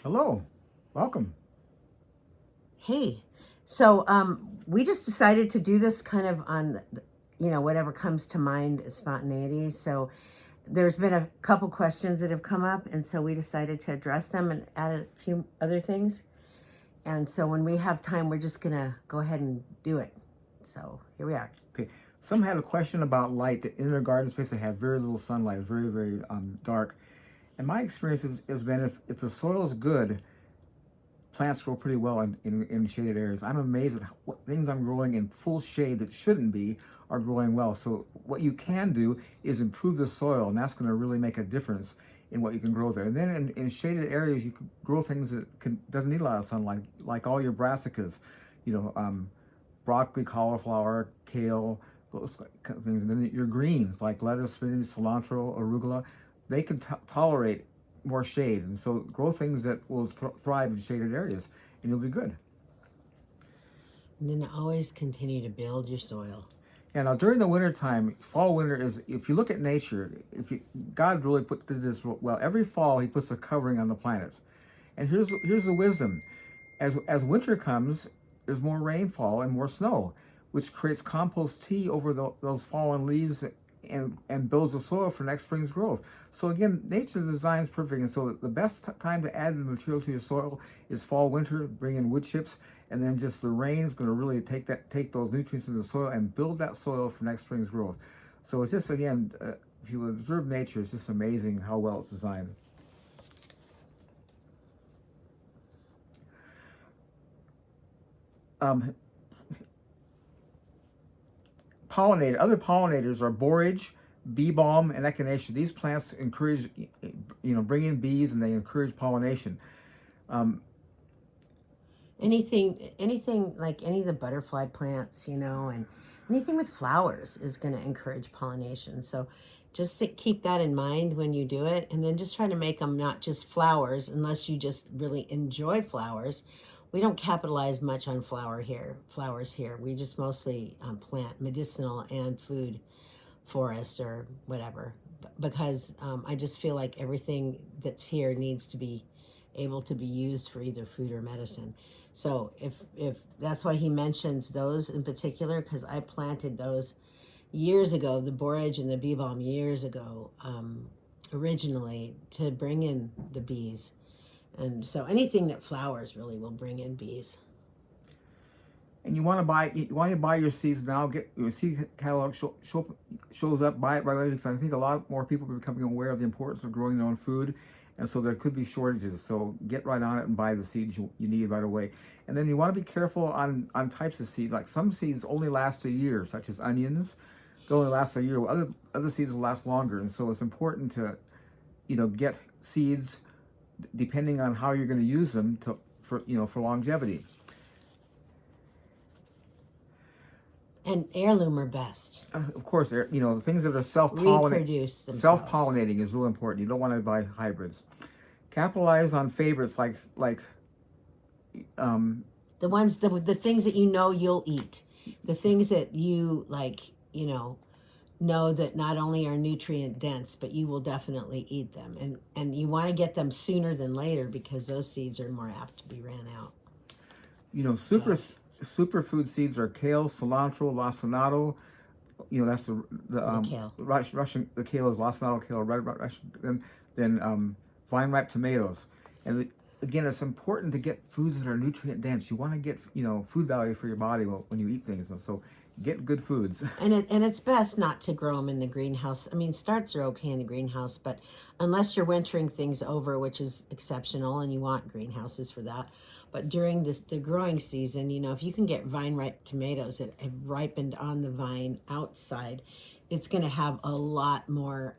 Hello, welcome. Hey, so we just decided to do this kind of on, whatever comes to mind, spontaneity. So there's been a couple questions that have come up, and so we decided to address them and add a few other things. And so when we have time, we're just gonna go ahead and do it. So here we are. Okay, some had a question about light. That in their garden space they have very little sunlight, very, very dark. And my experience has been if the soil is good, plants grow pretty well in shaded areas. I'm amazed at what things I'm growing in full shade that shouldn't be are growing well. So what you can do is improve the soil, and that's going to really make a difference in what you can grow there. And then in shaded areas, you can grow things that doesn't need a lot of sunlight, like all your brassicas, you know, broccoli, cauliflower, kale, those kind of things. And then your greens like lettuce, spinach, cilantro, arugula, they can tolerate more shade, and so grow things that will thrive in shaded areas, and you'll be good. And then always continue to build your soil. Yeah, now during the winter time, fall, winter is, if you look at nature, if you, God really did this well. Every fall, He puts a covering on the planet, and here's the wisdom: as winter comes, there's more rainfall and more snow, which creates compost tea over those fallen leaves and builds the soil for next spring's growth. So again, nature design is perfect, and so the best time to add the material to your soil is fall, winter. Bring in wood chips, and then just the rain is going to really take those nutrients into the soil and build that soil for next spring's growth. So it's just again, if you observe nature, it's just amazing how well it's designed. Um, Other pollinators are borage, bee balm, and echinacea. These plants encourage, bring in bees, and they encourage pollination. Um, Anything like any of the butterfly plants, and anything with flowers is going to encourage pollination. So just keep that in mind when you do it, and then just try to make them not just flowers unless you just really enjoy flowers. We don't capitalize much on flowers here. We just mostly plant medicinal and food forest or whatever, because I just feel like everything that's here needs to be able to be used for either food or medicine. So if that's why he mentions those in particular, because I planted those years ago, the borage and the bee balm years ago, originally to bring in the bees. And so anything that flowers really will bring in bees. and you want to buy your seeds now. Get your seed catalog shows up. Buy it right away, because I think a lot more people are becoming aware of the importance of growing their own food, and so there could be shortages. So get right on it and buy the seeds you need right away. And then you want to be careful on types of seeds. Like some seeds only last a year, such as onions. They'll only last a year. Other seeds will last longer, and so it's important to get seeds depending on how you're going to use them for longevity. And heirloom are best. Of course, things that are Reproduce themselves. self-pollinating is really important. You don't want to buy hybrids. Capitalize on favorites like The ones, the things that you'll eat, the things that you like, know that not only are nutrient dense, but you will definitely eat them, and you want to get them sooner than later because those seeds are more apt to be ran out. superfood seeds are kale, cilantro, lacinato. That's the Kale. Russian. The kale is lacinato kale, red Russian. Then vine ripe tomatoes, and again, it's important to get foods that are nutrient dense. You want to get food value for your body when you eat things, and so get good foods. And it's best not to grow them in the greenhouse. I mean, starts are okay in the greenhouse, but unless you're wintering things over, which is exceptional, and you want greenhouses for that. But during the growing season, if you can get vine ripe tomatoes that have ripened on the vine outside, it's going to have a lot more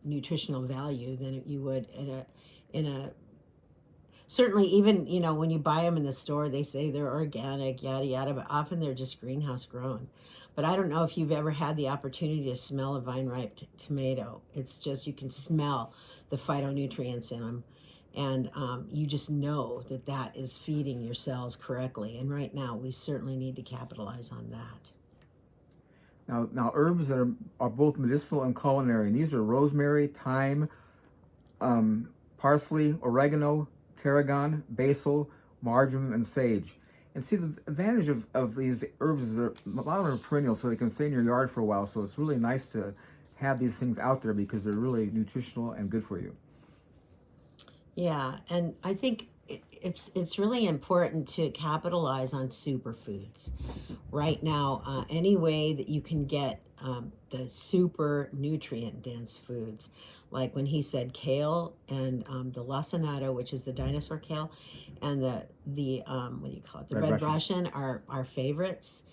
nutritional value than you would in a certainly. Even when you buy them in the store, they say they're organic, yada yada, but often they're just greenhouse grown. But I don't know if you've ever had the opportunity to smell a vine ripe tomato. It's just, you can smell the phytonutrients in them, and you just know that is feeding your cells correctly. And right now we certainly need to capitalize on that. Now herbs that are both medicinal and culinary, and these are rosemary, thyme, parsley, oregano, tarragon, basil, marjoram, and sage. And see, the advantage of these herbs is that a lot of them are perennial, so they can stay in your yard for a while. So it's really nice to have these things out there because they're really nutritional and good for you. Yeah, and I think it's really important to capitalize on superfoods right now. Any way that you can get the super nutrient dense foods, like when he said kale and the lacinato, which is the dinosaur kale, and the what do you call it, the red Russian are our favorites.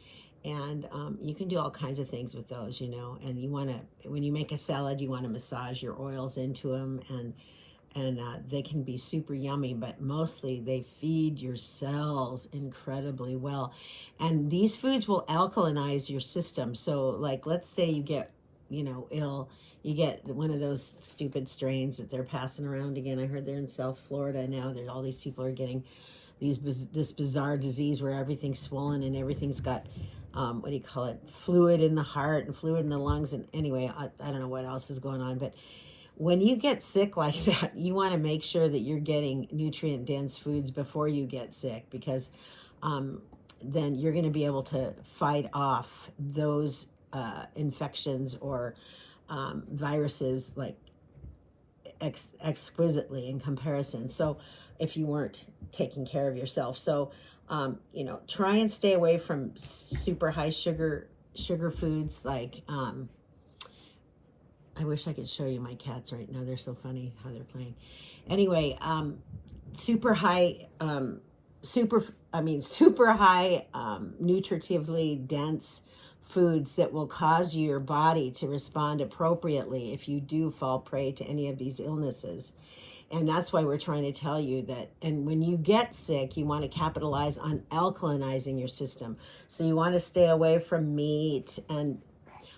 And you can do all kinds of things with those, you know. And you want to, when you make a salad, you want to massage your oils into them, and they can be super yummy, but mostly they feed your cells incredibly well. And these foods will alkalinize your system. So, like, let's say you get, you know, ill, you get one of those stupid strains that they're passing around again. I heard they're in South Florida now. There's all these people are getting this bizarre disease where everything's swollen and everything's got what do you call it, fluid in the heart and fluid in the lungs. And anyway, I don't know what else is going on, but when you get sick like that, you want to make sure that you're getting nutrient dense foods before you get sick, because then you're going to be able to fight off those infections or viruses like exquisitely in comparison. So if you weren't taking care of yourself, so you know, try and stay away from super high sugar foods like I wish I could show you my cats right now. They're so funny how they're playing. Anyway, super high nutritively dense foods that will cause your body to respond appropriately if you do fall prey to any of these illnesses. And that's why we're trying to tell you that, and when you get sick, you want to capitalize on alkalinizing your system. So you want to stay away from meat and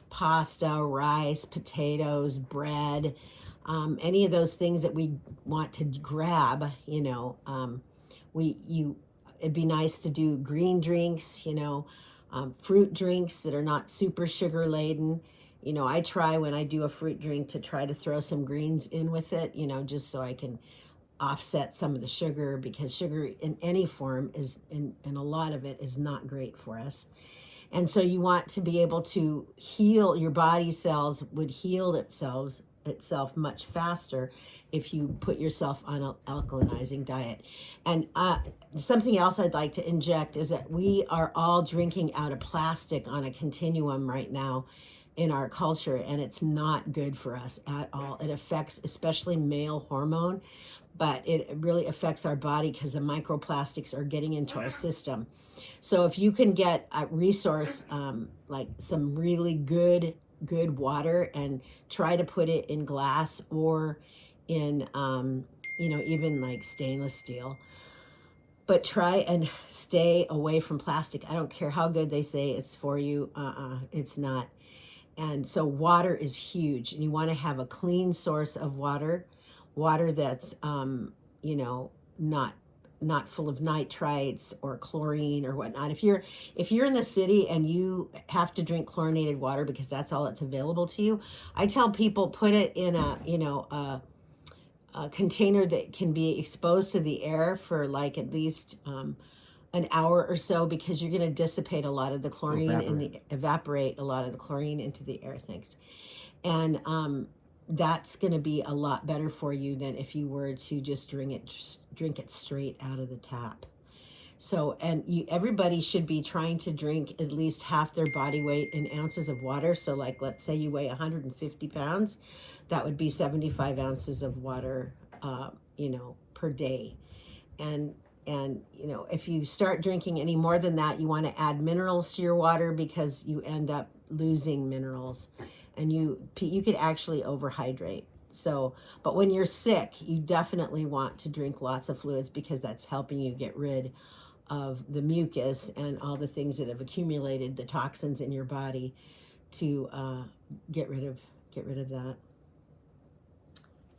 pasta, rice, potatoes, bread, any of those things that we want to grab, you know. It'd be nice to do green drinks, you know, fruit drinks that are not super sugar laden. You know, I try when I do a fruit drink to try to throw some greens in with it, you know, just so I can offset some of the sugar, because sugar in any form is, and a lot of it is not great for us. And so you want to be able to heal, your body cells would heal itself much faster if you put yourself on an alkalinizing diet. And something else I'd like to inject is that we are all drinking out of plastic on a continuum right now in our culture, and it's not good for us at all. It affects especially male hormone, but it really affects our body because the microplastics are getting into our system. So if you can get a resource like some really good water, and try to put it in glass or in you know, even like stainless steel, but try and stay away from plastic. I don't care how good they say it's for you, it's not. And so water is huge, and you want to have a clean source of water that's you know, not full of nitrites or chlorine or whatnot. If you're in the city and you have to drink chlorinated water because that's all that's available to you, I tell people put it in a, you know, a container that can be exposed to the air for like at least an hour or so, because you're going to dissipate a lot of the chlorine evaporate a lot of the chlorine into the air. Thanks. And that's going to be a lot better for you than if you were to just drink it straight out of the tap. So, and everybody should be trying to drink at least half their body weight in ounces of water. So like, let's say you weigh 150 pounds, that would be 75 ounces of water, you know, per day. And you know, if you start drinking any more than that, you want to add minerals to your water, because you end up losing minerals, and you could actually overhydrate. So, but when you're sick, you definitely want to drink lots of fluids, because that's helping you get rid of the mucus and all the things that have accumulated, the toxins in your body, to get rid of that.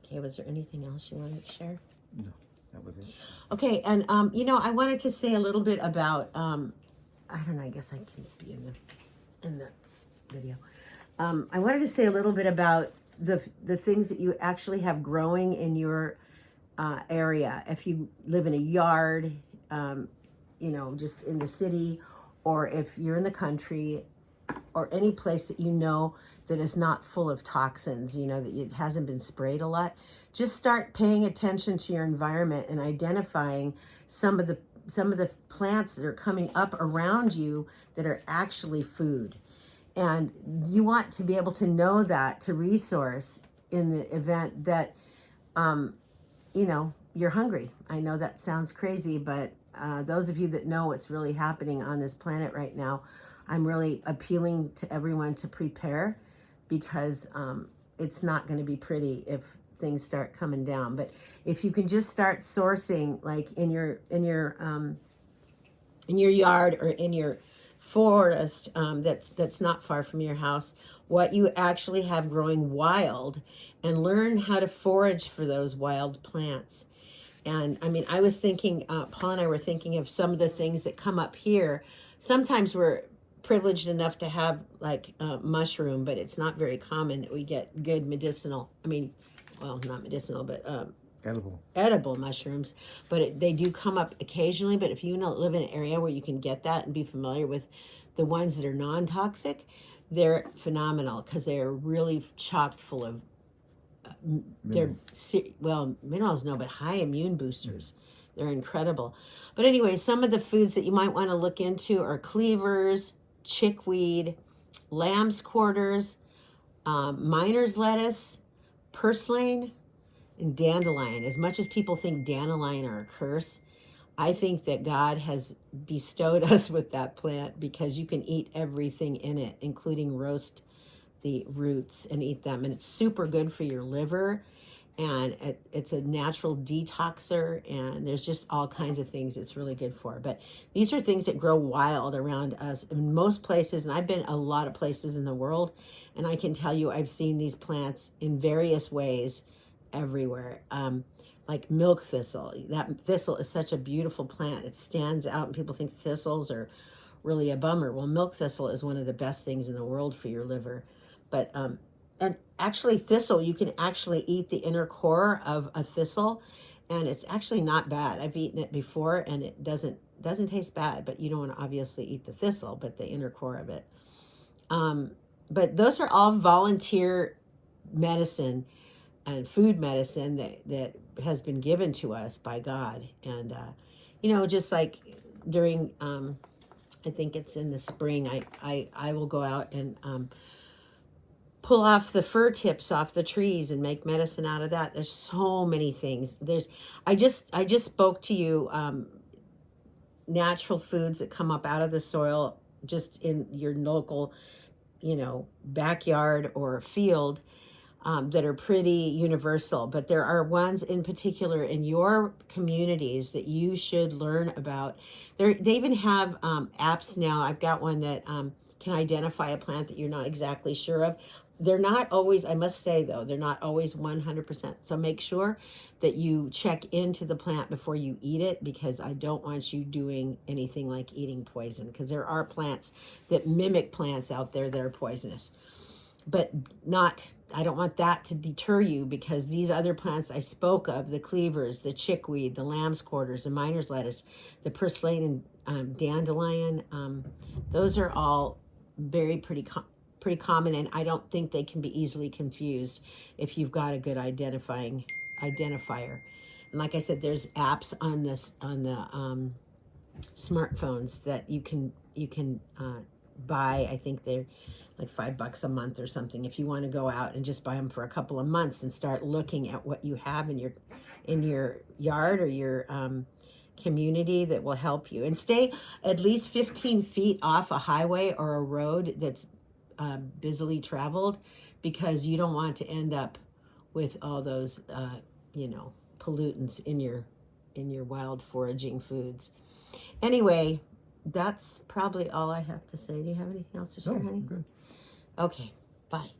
Okay, was there anything else you wanted to share? No, that was it. Okay, and you know, I wanted to say a little bit about I don't know, I guess I can be in the video. I wanted to say a little bit about the things that you actually have growing in your area. If you live in a yard, just in the city, or if you're in the country, or any place that you know that is not full of toxins, that it hasn't been sprayed a lot, just start paying attention to your environment and identifying some of the plants that are coming up around you that are actually food. And you want to be able to know that, to resource in the event that you're hungry. I know that sounds crazy, but those of you that know what's really happening on this planet right now, I'm really appealing to everyone to prepare, because it's not going to be pretty if things start coming down. But if you can just start sourcing, like in your yard or in your forest, that's not far from your house, what you actually have growing wild, and learn how to forage for those wild plants. And I mean, I was thinking, Paul and I were thinking of some of the things that come up here. Sometimes we're privileged enough to have like mushroom, but it's not very common that we get good medicinal. I mean, well, not medicinal, but edible mushrooms. But they do come up occasionally. But if you live in an area where you can get that and be familiar with the ones that are non-toxic, they're phenomenal, because they're really chocked full of minerals, no, but high immune boosters. They're incredible. But anyway, some of the foods that you might want to look into are cleavers, chickweed, lamb's quarters, miner's lettuce, purslane, and dandelion. As much as people think dandelion are a curse, I think that God has bestowed us with that plant, because you can eat everything in it, including roast the roots and eat them. And it's super good for your liver, and it's a natural detoxer, and there's just all kinds of things it's really good for. But these are things that grow wild around us in most places, and I've been a lot of places in the world, and I can tell you I've seen these plants in various ways everywhere. Like milk thistle. That thistle is such a beautiful plant. It stands out, and people think thistles are really a bummer. Well, milk thistle is one of the best things in the world for your liver. But and actually, thistle, you can actually eat the inner core of a thistle, and it's actually not bad. I've eaten it before, and it doesn't taste bad. But you don't want to obviously eat the thistle, but the inner core of it. But those are all volunteer medicine and food medicine that has been given to us by God. And just like during I think it's in the spring, I will go out and pull off the fir tips off the trees and make medicine out of that. There's so many things. I just spoke to you natural foods that come up out of the soil just in your local, backyard or field, that are pretty universal. But there are ones in particular in your communities that you should learn about. They even have apps now. I've got one that can identify a plant that you're not exactly sure of. They're not always, I must say though, they're not always 100%. So make sure that you check into the plant before you eat it, because I don't want you doing anything like eating poison, because there are plants that mimic plants out there that are poisonous. But I don't want that to deter you, because these other plants I spoke of, the cleavers, the chickweed, the lamb's quarters, the miner's lettuce, the purslane and dandelion, those are all pretty common, and I don't think they can be easily confused if you've got a good identifier. And like I said, there's apps on the smartphones that you can buy. I think they're like $5 a month or something, if you want to go out and just buy them for a couple of months and start looking at what you have in your yard or your community that will help you. And stay at least 15 feet off a highway or a road that's busily traveled, because you don't want to end up with all those pollutants in your wild foraging foods. Anyway, that's probably all I have to say. Do you have anything else to share, honey? Good. Okay, bye.